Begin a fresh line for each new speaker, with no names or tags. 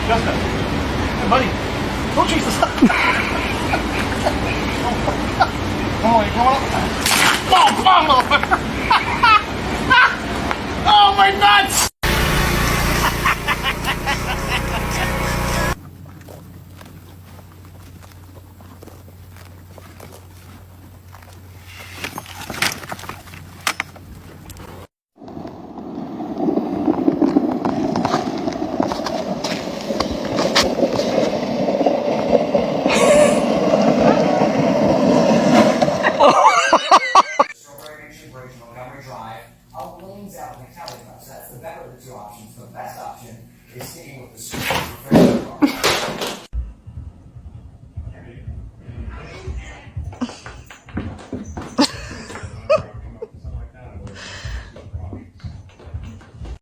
Justin. Hey, buddy. Oh, Jesus. Come on, come on. Oh, oh, my nuts!
Bridge and Montgomery Drive, out lanes out in the county bus. That's the better of the two options. The best option is sticking with the street.